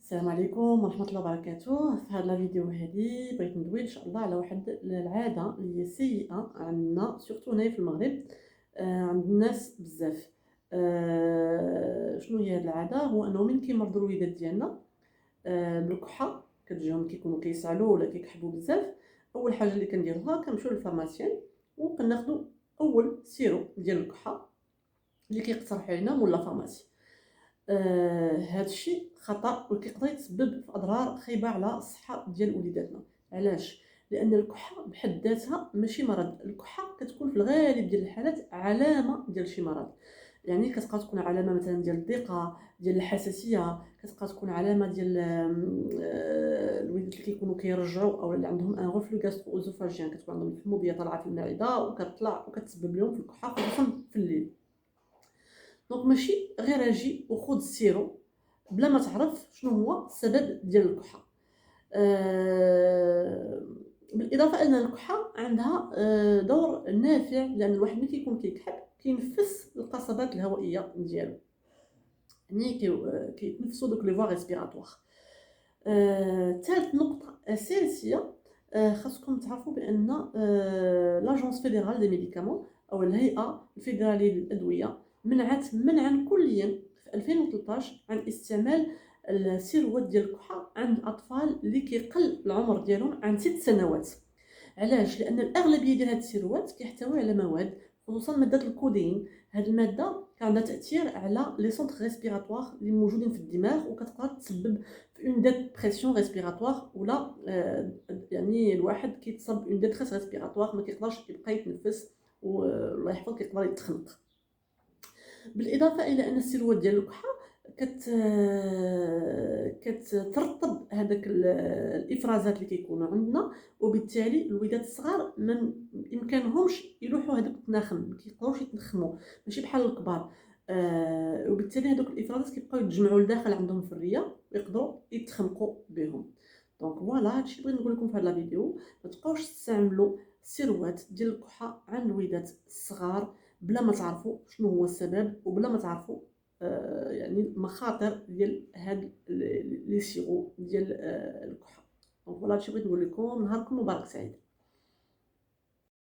السلام عليكم ورحمة الله وبركاته. في هذا الفيديو هذه بغيت ندوي ان شاء الله على واحد العادة اللي هي سيئة عندنا سورتو هنايا في المغرب. عند الناس بزاف. شنو هي هذه العادة؟ هو انه من كيمرضوا الوليدات ديالنا بالكحة كتجيهم كيكونوا كيسعلوا ولا كيكحبوا بزاف. اول حاجة اللي كنديروها كنمشيو للفارماسيان وكناخدو اول سيرو ديال الكحة اللي كيقترح علينا مولا فارماسي. هذا الشيء خطأ وكيقدر يتسبب في اضرار خايبه على الصحه ديال وليداتنا. علاش؟ لان الكحه بحد ذاتها ماشي مرض. الكحه كتكون في الغالب ديال الحالات علامه ديال شي مرض، يعني كتبقى تكون علامه مثلا ديال الضيقه، ديال الحساسيه، كتبقى تكون علامه ديال الوليدات اللي كيكونوا كيرجعوا او اللي عندهم ان غوفلو غاسترو اوزوفاجيان، كتكون عندهم الحموضيه طالعه في المعده وكتطلع وكتسبب لهم في الكحه خصوصا في الليل. دونك ماشي غير اجي وخذ السيرو بلا ما تعرف شنو هو السبب ديال الكحه. بالاضافه ان الكحه عندها دور نافع، لان الواحد ملي كيكون كيكحب كينفس القصبات الهوائيه ديالو، يعني كيتنفسوا دوك لي فوا ريسبيراتوار. ثالث نقطه اساسيه، خاصكم تعرفوا بان لاجونس فيدرال دي ميديكامون او الهيئه الفيدراليه للادويه منعت منعا كليا في 2013 عن استعمال السيروات ديال الكحه عند الاطفال اللي كيقل العمر ديالهم عن 6 سنوات. علاش؟ لان الاغلبيه ديال هاد السيروات كيحتوي على مواد، خصوصا ماده الكودين. هاد الماده كان عندها تاثير على لي سونتر ريسبيراتوار اللي موجودين في الدماغ، وكتقدر تسبب في اون ديبرسيون ريسبيراتوار ولا يعني الواحد كيتصاب اون ديتريس ريسبيراتوار، ما كيقدرش يبقى يتنفس والله يحفظ كيقدر يتخنق. بالاضافه الى ان السيروات ديال الكحه كترطب هذاك الافرازات اللي كيكونوا عندنا، وبالتالي الوليدات الصغار ما يمكنهمش يلوحوا هذوك التناخم، ما كيقدروش يتنخموا ماشي بحال الكبار. وبالتالي هذوك الافرازات كيبقاو يتجمعوا لداخل عندهم في الريه ويقدروا يتخنقوا بهم. دونك فوالا هادشي بغيت نقول لكم في هذا الفيديو، ما تبقاوش تستعملوا السيروات ديال الكحه عند الوليدات الصغار بلا ما تعرفوا شنو هو السبب وبلا ما تعرفوا يعني المخاطر ديال هاد لي سيرو ديال الكحه. دونك فوالا هادشي بغيت نقول لكم. نهاركم مبارك سعيد.